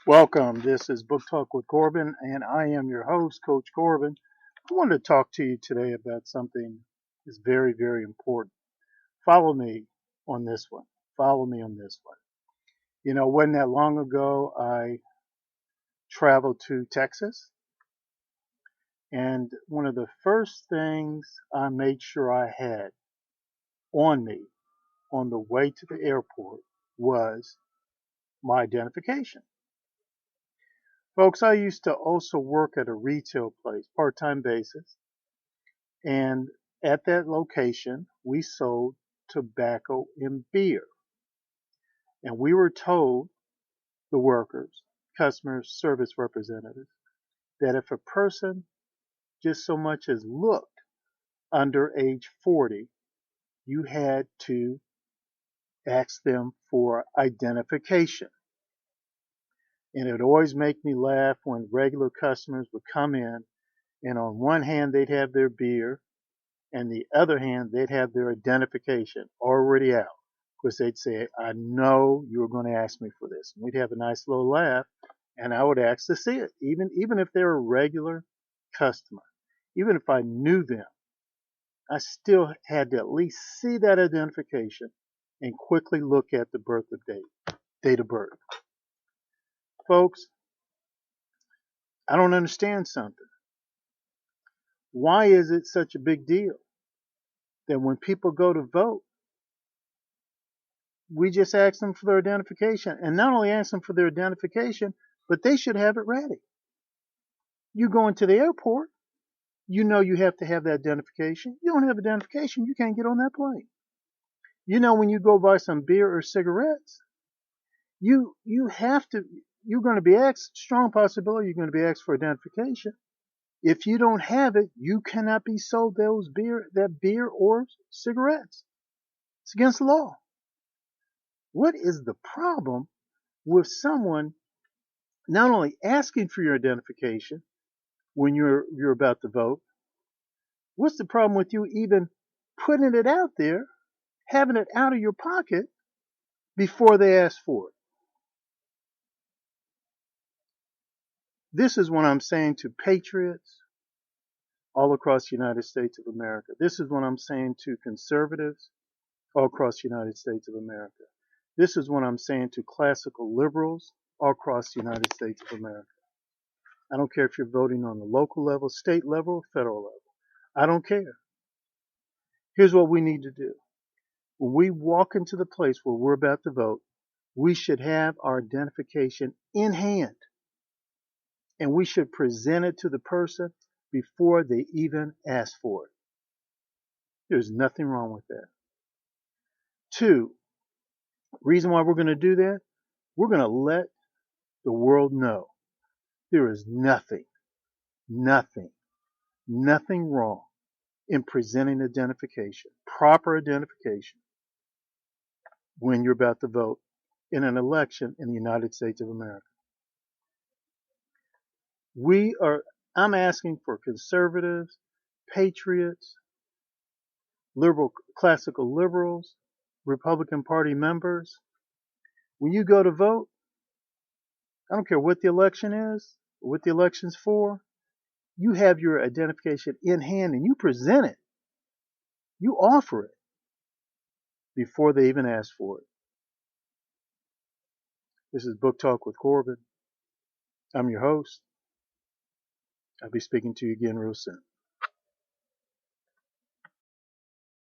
Welcome. This is Book Talk with Corbin, and I am your host, Coach Corbin. I wanted to talk to you today about something that's very, very important. Follow me on this one. Follow me on this one. Wasn't that long ago I traveled to Texas, and one of the first things I made sure I had on me on the way to the airport was my identification. Folks, I used to also work at a retail place, part-time basis. And at that location, we sold tobacco and beer. And we were told, the workers, customer service representatives, that if a person just so much as looked under age 40, you had to ask them for identification. And it would always make me laugh when regular customers would come in, and on one hand they'd have their beer, and the other hand they'd have their identification already out. Because they'd say, I know you were going to ask me for this. And we'd have a nice little laugh, and I would ask to see it, even if they were a regular customer. Even if I knew them, I still had to at least see that identification and quickly look at the date of birth. Folks, I don't understand something. Why is it such a big deal that when people go to vote, we just ask them for their identification, and not only ask them for their identification, but they should have it ready. You go into the airport, you know you have to have that identification. You don't have identification, you can't get on that plane. When you go buy some beer or cigarettes, you have to, you're going to be asked, strong possibility you're going to be asked for identification. If you don't have it, you cannot be sold that beer or cigarettes. It's against the law. What is the problem with someone not only asking for your identification when you're about to vote? What's the problem with you even putting it out there, having it out of your pocket before they ask for it? This is what I'm saying to patriots all across the United States of America. This is what I'm saying to conservatives all across the United States of America. This is what I'm saying to classical liberals all across the United States of America. I don't care if you're voting on the local level, state level, or federal level. I don't care. Here's what we need to do. When we walk into the place where we're about to vote, we should have our identification in hand. And we should present it to the person before they even ask for it. There's nothing wrong with that. Two, reason why we're going to do that, we're going to let the world know there is nothing wrong in presenting identification, proper identification, when you're about to vote in an election in the United States of America. I'm asking for conservatives, patriots, classical liberals, Republican Party members. When you go to vote, I don't care what the election is, or what the election's for, you have your identification in hand and you present it. You offer it before they even ask for it. This is Book Talk with Corbin. I'm your host. I'll be speaking to you again real soon.